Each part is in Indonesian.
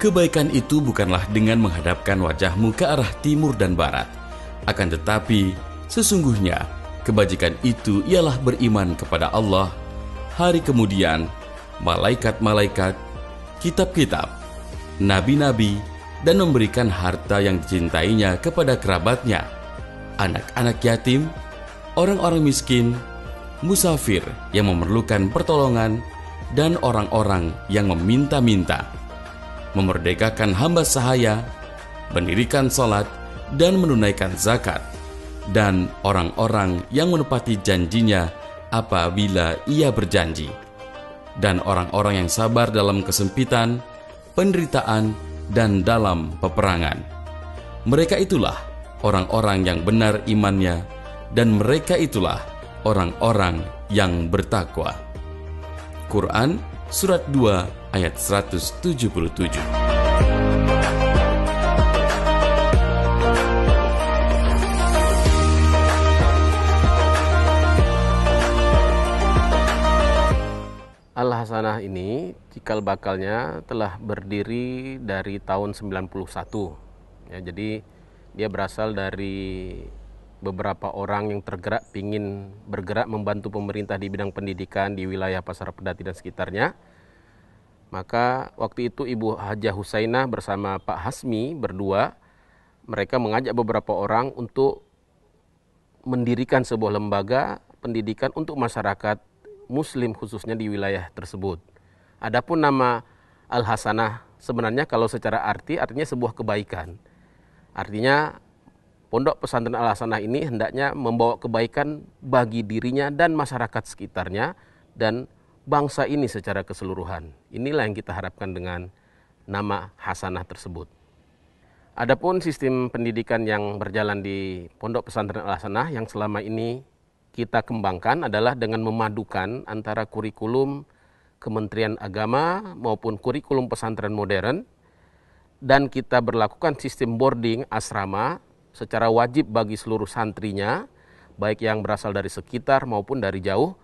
Kebaikan itu bukanlah dengan menghadapkan wajahmu ke arah timur dan barat. Akan tetapi, sesungguhnya kebajikan itu ialah beriman kepada Allah, hari kemudian, malaikat-malaikat, kitab-kitab, nabi-nabi, dan memberikan harta yang dicintainya kepada kerabatnya, anak-anak yatim, orang-orang miskin, musafir yang memerlukan pertolongan, dan orang-orang yang meminta-minta, memerdekakan hamba sahaya, mendirikan sholat, dan menunaikan zakat, dan orang-orang yang menepati janjinya apabila ia berjanji, dan orang-orang yang sabar dalam kesempitan, penderitaan, dan dalam peperangan. Mereka itulah orang-orang yang benar imannya, dan mereka itulah orang-orang yang bertakwa. Quran Surat 2 ayat 177. Al-Hasanah ini cikal bakalnya telah berdiri dari tahun 91. Ya, jadi dia berasal dari beberapa orang yang tergerak ingin bergerak membantu pemerintah di bidang pendidikan di wilayah Pasar Pedati dan sekitarnya. Maka waktu itu Ibu Hajah Husainah bersama Pak Hasmi berdua, mereka mengajak beberapa orang untuk mendirikan sebuah lembaga pendidikan untuk masyarakat Muslim khususnya di wilayah tersebut. Adapun nama Al-Hasanah sebenarnya kalau secara artinya sebuah kebaikan. Artinya Pondok Pesantren Al-Hasanah ini hendaknya membawa kebaikan bagi dirinya dan masyarakat sekitarnya dan bangsa ini secara keseluruhan. Inilah yang kita harapkan dengan nama Hasanah tersebut. Adapun sistem pendidikan yang berjalan di Pondok Pesantren Al-Hasanah yang selama ini kita kembangkan adalah dengan memadukan antara kurikulum Kementerian Agama maupun kurikulum pesantren modern, dan kita berlakukan sistem boarding asrama secara wajib bagi seluruh santrinya, baik yang berasal dari sekitar maupun dari jauh,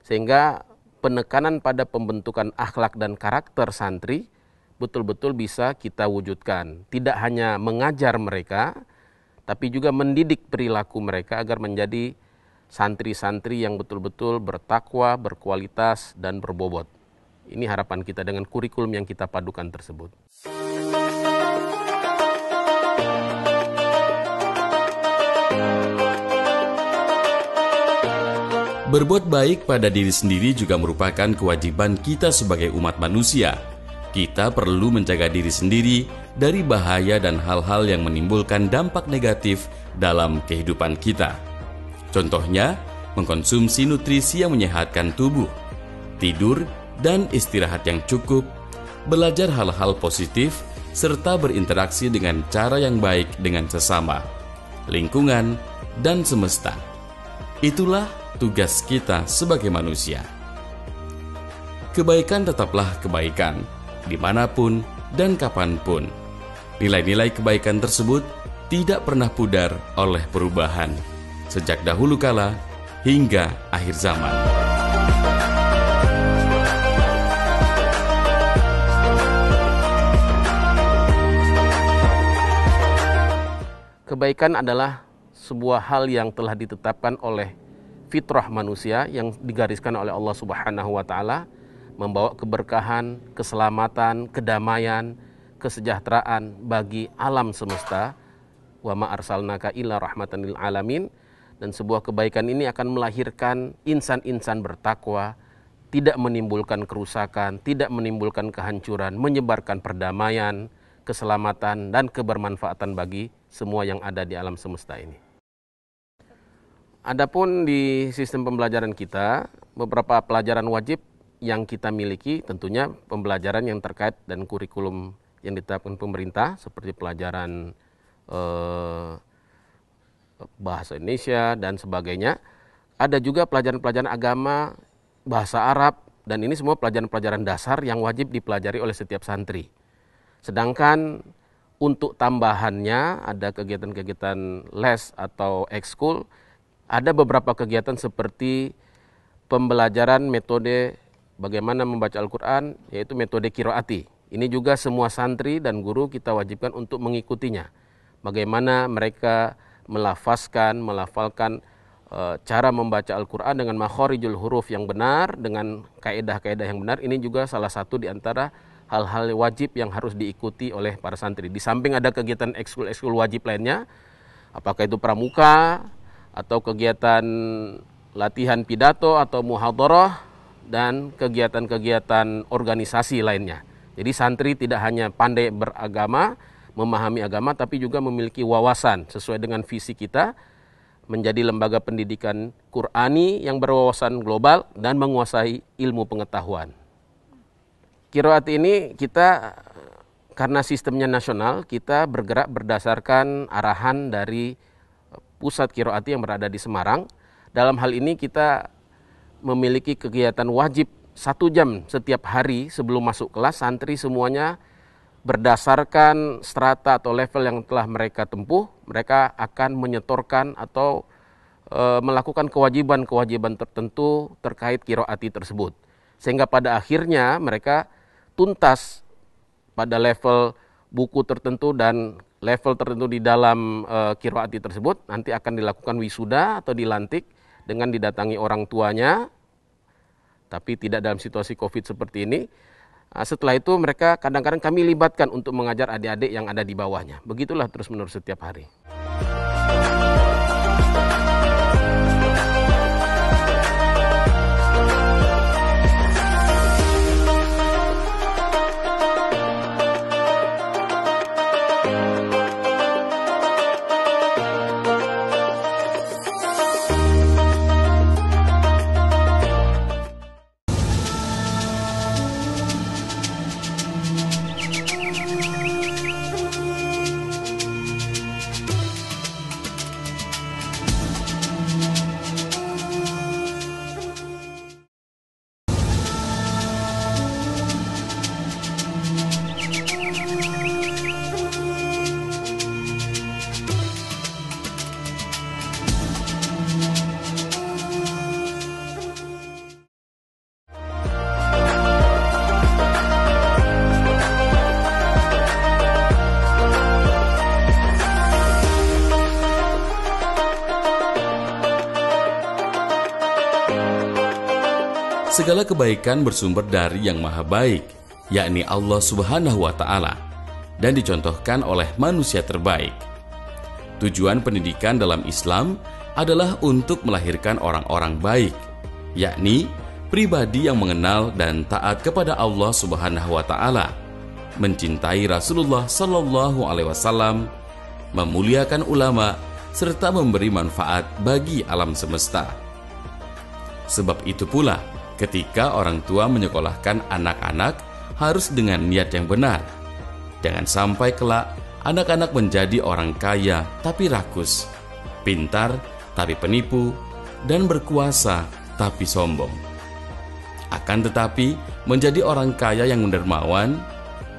sehingga penekanan pada pembentukan akhlak dan karakter santri betul-betul bisa kita wujudkan. Tidak hanya mengajar mereka, tapi juga mendidik perilaku mereka agar menjadi santri-santri yang betul-betul bertakwa, berkualitas, dan berbobot. Ini harapan kita dengan kurikulum yang kita padukan tersebut. Berbuat baik pada diri sendiri juga merupakan kewajiban kita sebagai umat manusia. Kita perlu menjaga diri sendiri dari bahaya dan hal-hal yang menimbulkan dampak negatif dalam kehidupan kita. Contohnya, mengkonsumsi nutrisi yang menyehatkan tubuh, tidur dan istirahat yang cukup, belajar hal-hal positif, serta berinteraksi dengan cara yang baik dengan sesama, lingkungan, dan semesta. Itulah tugas kita sebagai manusia. Kebaikan tetaplah kebaikan, dimanapun dan kapanpun. Nilai-nilai kebaikan tersebut tidak pernah pudar oleh perubahan, sejak dahulu kala hingga akhir zaman. Kebaikan adalah sebuah hal yang telah ditetapkan oleh fitrah manusia yang digariskan oleh Allah Subhanahu wa Ta'ala, membawa keberkahan, keselamatan, kedamaian, kesejahteraan bagi alam semesta. Wa ma arsalnaka illa rahmatan lil alamin. Dan sebuah kebaikan ini akan melahirkan insan-insan bertakwa, tidak menimbulkan kerusakan, tidak menimbulkan kehancuran, menyebarkan perdamaian, keselamatan, dan kebermanfaatan bagi semua yang ada di alam semesta ini. Adapun di sistem pembelajaran kita, beberapa pelajaran wajib yang kita miliki tentunya pembelajaran yang terkait dan kurikulum yang ditetapkan pemerintah seperti pelajaran bahasa Indonesia dan sebagainya. Ada juga pelajaran-pelajaran agama, bahasa Arab, dan ini semua pelajaran-pelajaran dasar yang wajib dipelajari oleh setiap santri. Sedangkan untuk tambahannya ada kegiatan-kegiatan les atau ekskul. Ada beberapa kegiatan seperti pembelajaran metode bagaimana membaca Al-Quran, yaitu metode qiraati. Ini juga semua santri dan guru kita wajibkan untuk mengikutinya. Bagaimana mereka melafalkan cara membaca Al-Quran dengan makhorijul huruf yang benar, dengan kaedah-kaedah yang benar. Ini juga salah satu di antara hal-hal wajib yang harus diikuti oleh para santri. Di samping ada kegiatan ekskul wajib lainnya, apakah itu pramuka, atau kegiatan latihan pidato atau muhadharah, dan kegiatan-kegiatan organisasi lainnya. Jadi santri tidak hanya pandai beragama, memahami agama, tapi juga memiliki wawasan sesuai dengan visi kita, menjadi lembaga pendidikan Qur'ani yang berwawasan global dan menguasai ilmu pengetahuan. Qiraat ini kita, karena sistemnya nasional, kita bergerak berdasarkan arahan dari pusat qiraat yang berada di Semarang. Dalam hal ini kita memiliki kegiatan wajib 1 jam setiap hari sebelum masuk kelas. Santri semuanya berdasarkan strata atau level yang telah mereka tempuh, mereka akan menyetorkan atau melakukan kewajiban-kewajiban tertentu terkait qiraati tersebut. Sehingga pada akhirnya mereka tuntas pada level buku tertentu dan level tertentu di dalam qiraati tersebut. Nanti akan dilakukan wisuda atau dilantik dengan didatangi orang tuanya, tapi tidak dalam situasi COVID seperti ini. Setelah itu mereka kadang-kadang kami libatkan untuk mengajar adik-adik yang ada di bawahnya. Begitulah terus-menerus setiap hari. Segala kebaikan bersumber dari Yang Maha Baik, yakni Allah Subhanahu wa Ta'ala, dan dicontohkan oleh manusia terbaik. Tujuan pendidikan dalam Islam adalah untuk melahirkan orang-orang baik, yakni pribadi yang mengenal dan taat kepada Allah Subhanahu wa Ta'ala, mencintai Rasulullah Sallallahu Alaihi Wasallam, memuliakan ulama, serta memberi manfaat bagi alam semesta. Sebab itu pula, ketika orang tua menyekolahkan anak-anak harus dengan niat yang benar. Jangan sampai kelak anak-anak menjadi orang kaya tapi rakus, pintar tapi penipu, dan berkuasa tapi sombong. Akan tetapi menjadi orang kaya yang dermawan,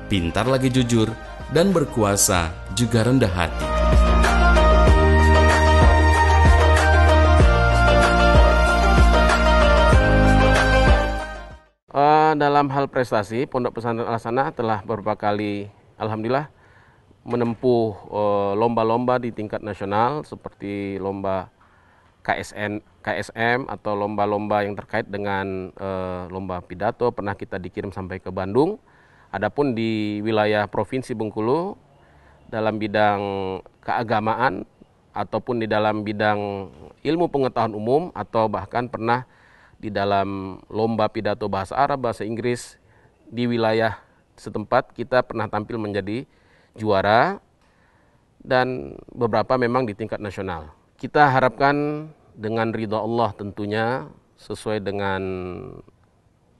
pintar lagi jujur, dan berkuasa juga rendah hati. Dalam hal prestasi, Pondok Pesantren Al-Hasanah telah beberapa kali, alhamdulillah, menempuh lomba-lomba di tingkat nasional seperti lomba KSM atau lomba-lomba yang terkait dengan lomba pidato, pernah kita dikirim sampai ke Bandung. Adapun di wilayah Provinsi Bengkulu, dalam bidang keagamaan ataupun di dalam bidang ilmu pengetahuan umum, atau bahkan pernah di dalam lomba pidato bahasa Arab, bahasa Inggris di wilayah setempat, kita pernah tampil menjadi juara, dan beberapa memang di tingkat nasional. Kita harapkan dengan ridha Allah tentunya, sesuai dengan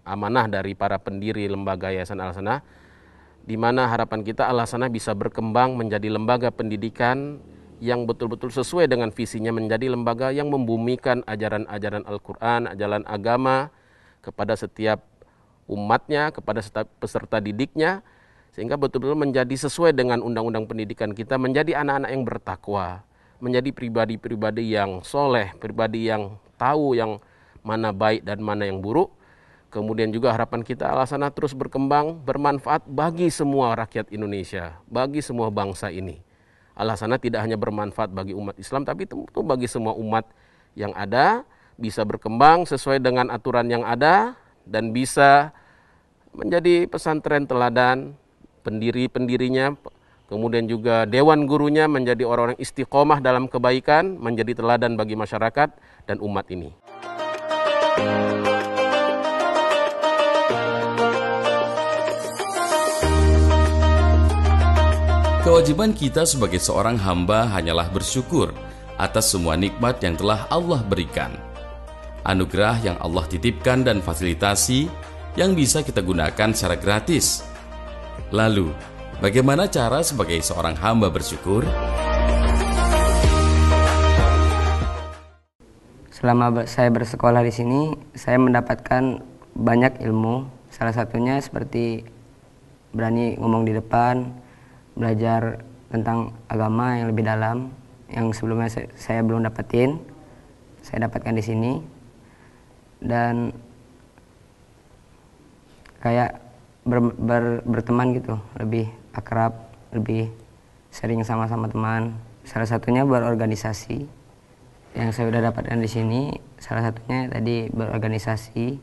amanah dari para pendiri lembaga Yayasan Al-Hasanah, di mana harapan kita Al-Hasanah bisa berkembang menjadi lembaga pendidikan yang betul-betul sesuai dengan visinya, menjadi lembaga yang membumikan ajaran-ajaran Al-Quran, ajaran agama kepada setiap umatnya, kepada setiap peserta didiknya, sehingga betul-betul menjadi sesuai dengan undang-undang pendidikan kita, menjadi anak-anak yang bertakwa, menjadi pribadi-pribadi yang soleh, pribadi yang tahu yang mana baik dan mana yang buruk. Kemudian juga harapan kita Al-Hasanah terus berkembang, bermanfaat bagi semua rakyat Indonesia, bagi semua bangsa ini. Al-Hasanah tidak hanya bermanfaat bagi umat Islam, tapi tentu bagi semua umat yang ada, bisa berkembang sesuai dengan aturan yang ada, dan bisa menjadi pesantren teladan, pendiri-pendirinya, kemudian juga dewan gurunya menjadi orang-orang istiqomah dalam kebaikan, menjadi teladan bagi masyarakat dan umat ini. Kewajiban kita sebagai seorang hamba hanyalah bersyukur atas semua nikmat yang telah Allah berikan. Anugerah yang Allah titipkan dan fasilitasi yang bisa kita gunakan secara gratis. Lalu, bagaimana cara sebagai seorang hamba bersyukur? Selama saya bersekolah di sini, saya mendapatkan banyak ilmu. Salah satunya seperti berani ngomong di depan, belajar tentang agama yang lebih dalam, yang sebelumnya saya belum dapatin, saya dapatkan di sini. Dan kayak berteman gitu, lebih akrab, lebih sering sama-sama teman. Salah satunya berorganisasi. Yang saya sudah dapatkan di sini, salah satunya tadi berorganisasi.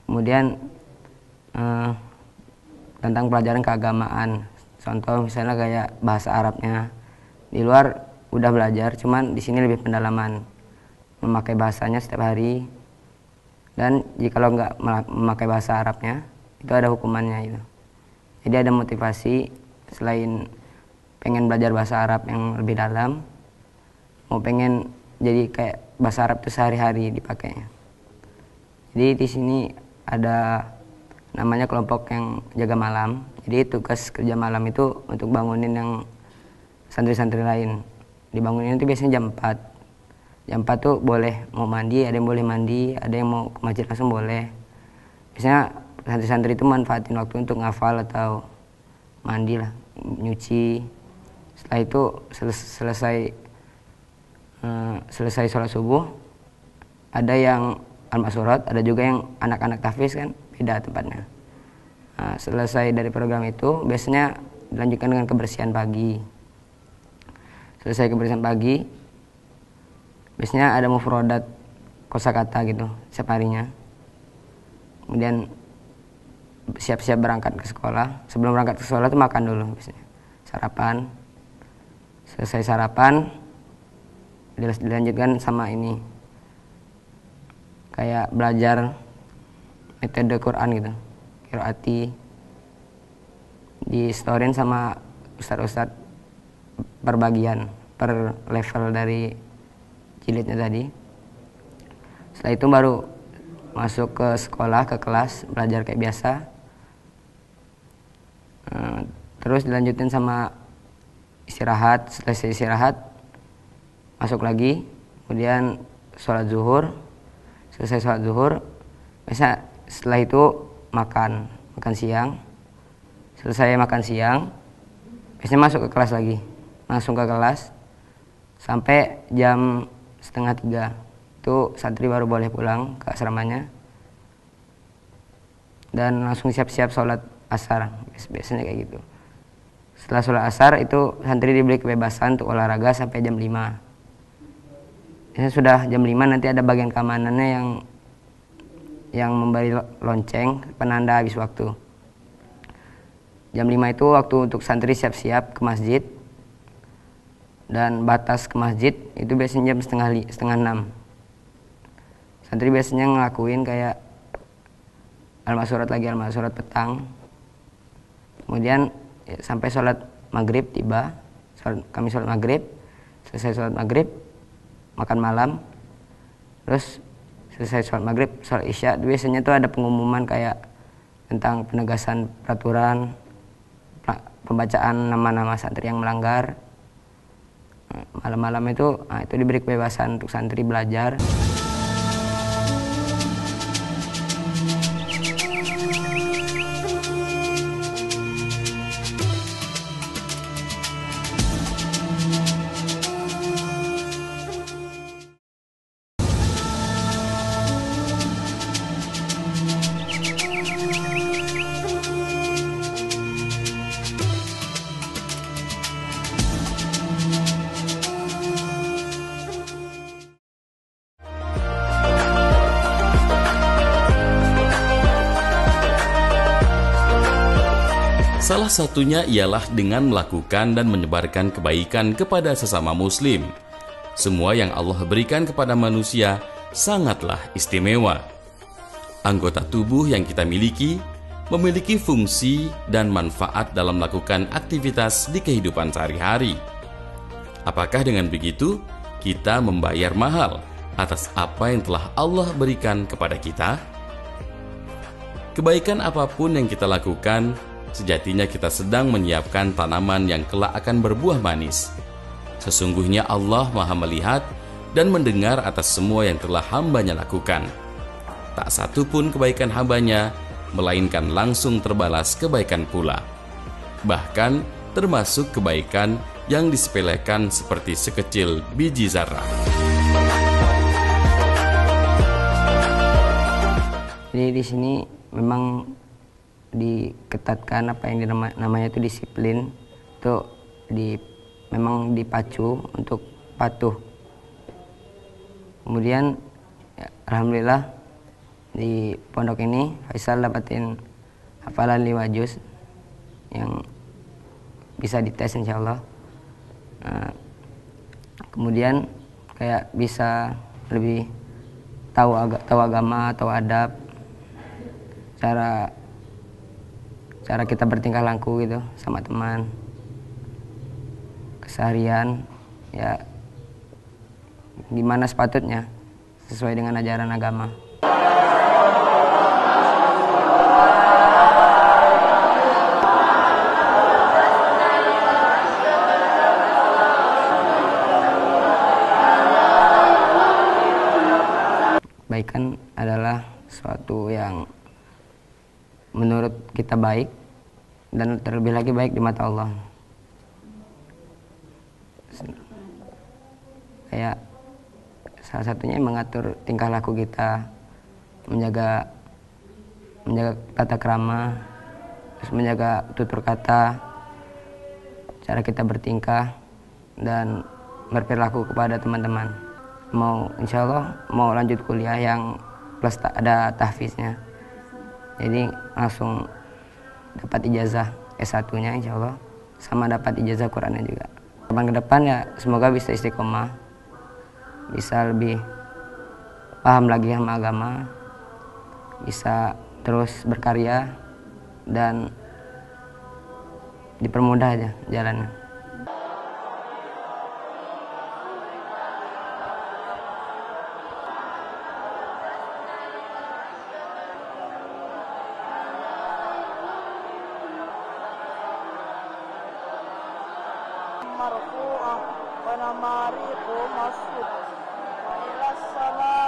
Kemudian tentang pelajaran keagamaan. Contoh misalnya kayak bahasa Arabnya. Di luar udah belajar, cuman di sini lebih pendalaman. Memakai bahasanya setiap hari. Dan jika lo nggak memakai bahasa Arabnya, itu ada hukumannya itu. Jadi ada motivasi selain pengen belajar bahasa Arab yang lebih dalam, mau pengen jadi kayak bahasa Arab itu sehari-hari dipakainya. Jadi di sini ada namanya kelompok yang jaga malam. Jadi tugas kerja malam itu untuk bangunin yang santri-santri lain. Dibangunin itu biasanya jam 4. Jam 4 tuh boleh mau mandi, ada yang boleh mandi, ada yang mau ke masjid langsung boleh. Biasanya santri-santri itu manfaatin waktu untuk ngafal atau mandi lah, nyuci. Setelah itu selesai sholat subuh, ada yang al-masurat, ada juga yang anak-anak tahfiz kan, beda tempatnya. Nah, selesai dari program itu biasanya dilanjutkan dengan kebersihan pagi. Selesai kebersihan pagi, biasanya ada mufrodat kosakata gitu setiap harinya. Kemudian siap-siap berangkat ke sekolah. Sebelum berangkat ke sekolah tuh makan dulu biasanya. Sarapan. Selesai sarapan dilanjutkan sama ini. Kayak belajar metode Quran gitu. Qiraati. Di storyin sama ustadz-ustadz per bagian, per level dari jilidnya tadi. Setelah itu baru masuk ke sekolah, ke kelas, belajar kayak biasa. Terus dilanjutin sama istirahat. Selesai istirahat masuk lagi, kemudian sholat zuhur. Selesai sholat zuhur, biasa setelah itu makan siang. Selesai makan siang, biasanya masuk ke kelas lagi, langsung ke kelas sampai jam 2:30 itu santri baru boleh pulang ke asramanya dan langsung siap-siap sholat asar. Biasanya kayak gitu. Setelah sholat asar itu santri diberi kebebasan untuk olahraga sampai jam 5. Biasanya sudah jam 5 nanti ada bagian keamanannya yang memberi lonceng penanda habis waktu. Jam 5 itu waktu untuk santri siap-siap ke masjid. Dan batas ke masjid itu biasanya jam setengah 6. Santri biasanya ngelakuin kayak al-masurat petang. Kemudian ya, sampai sholat maghrib tiba. Kami sholat maghrib. Selesai sholat maghrib, makan malam. Terus selesai sholat maghrib, sholat isya. Biasanya tuh ada pengumuman kayak tentang penegasan peraturan, pembacaan nama-nama santri yang melanggar. Malam-malam itu diberi kebebasan untuk santri belajar. Salah satunya ialah dengan melakukan dan menyebarkan kebaikan kepada sesama muslim. Semua yang Allah berikan kepada manusia sangatlah istimewa. Anggota tubuh yang kita miliki memiliki fungsi dan manfaat dalam melakukan aktivitas di kehidupan sehari-hari. Apakah dengan begitu kita membayar mahal atas apa yang telah Allah berikan kepada kita? Kebaikan apapun yang kita lakukan, sejatinya kita sedang menyiapkan tanaman yang kelak akan berbuah manis. Sesungguhnya Allah Maha melihat dan mendengar atas semua yang telah hambanya lakukan. Tak satu pun kebaikan hambanya, melainkan langsung terbalas kebaikan pula. Bahkan termasuk kebaikan yang disepelekan seperti sekecil biji zarah. Jadi di sini memang diketatkan apa yang namanya itu disiplin, itu memang dipacu untuk patuh. Kemudian ya, alhamdulillah di pondok ini Faisal dapatin hafalan 5 juz yang bisa dites insyaallah. Kemudian kayak bisa lebih tahu agama, tahu adab, cara kita bertingkah laku gitu sama teman, keseharian ya gimana sepatutnya sesuai dengan ajaran agama. Kebaikan adalah sesuatu yang menurut kita baik dan terlebih lagi baik di mata Allah. Kayak salah satunya mengatur tingkah laku kita, menjaga tata krama, terus menjaga tutur kata, cara kita bertingkah dan berperilaku kepada teman-teman. Insya Allah mau lanjut kuliah yang plus ada tahfiznya, jadi langsung dapat ijazah S1-nya insya Allah, sama dapat ijazah Qurannya juga. Ke depan ya semoga bisa istiqomah, bisa lebih paham lagi sama agama, bisa terus berkarya dan dipermudah aja jalannya. مرفوعة ونمارق مصفوفة وإلى السماء.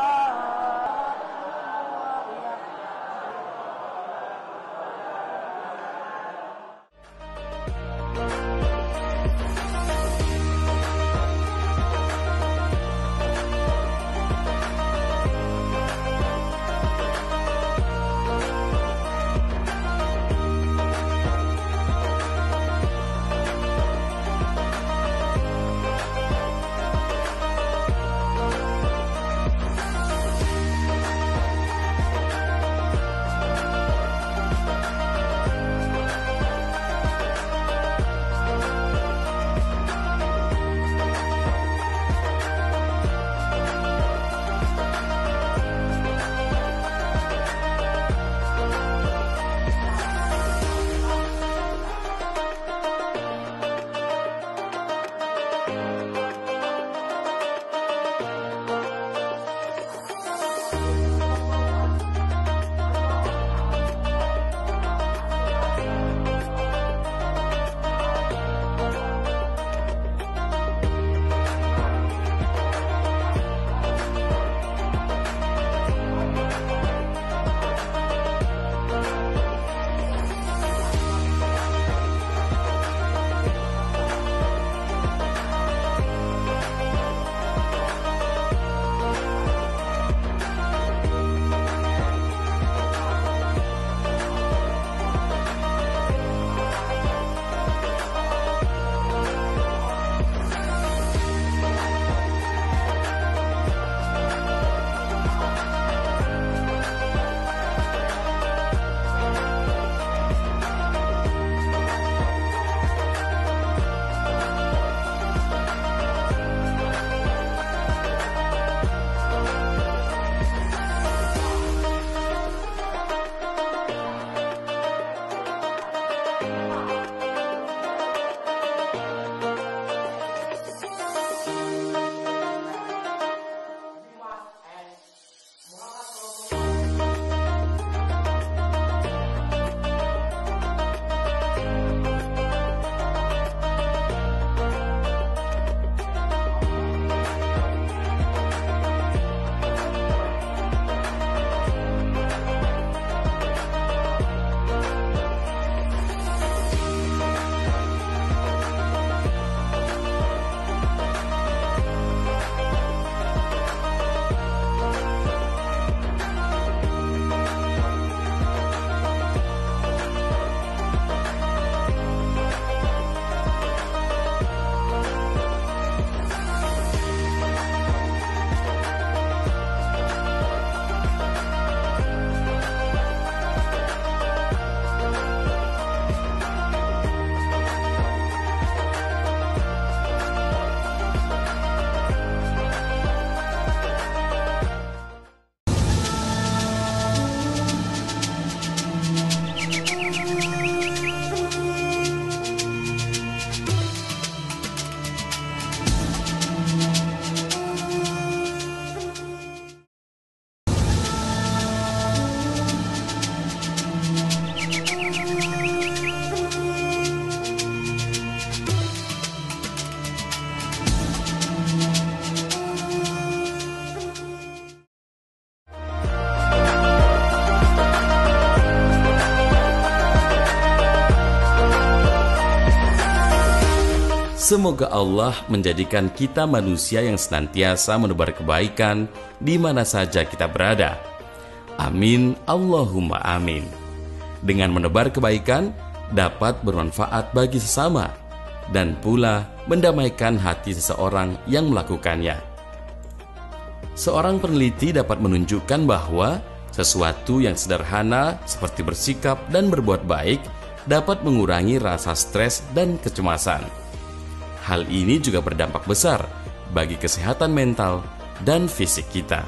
Semoga Allah menjadikan kita manusia yang senantiasa menebar kebaikan di mana saja kita berada. Amin, Allahumma amin. Dengan menebar kebaikan, dapat bermanfaat bagi sesama, dan pula mendamaikan hati seseorang yang melakukannya. Seorang peneliti dapat menunjukkan bahwa sesuatu yang sederhana seperti bersikap dan berbuat baik dapat mengurangi rasa stres dan kecemasan. Hal ini juga berdampak besar bagi kesehatan mental dan fisik kita.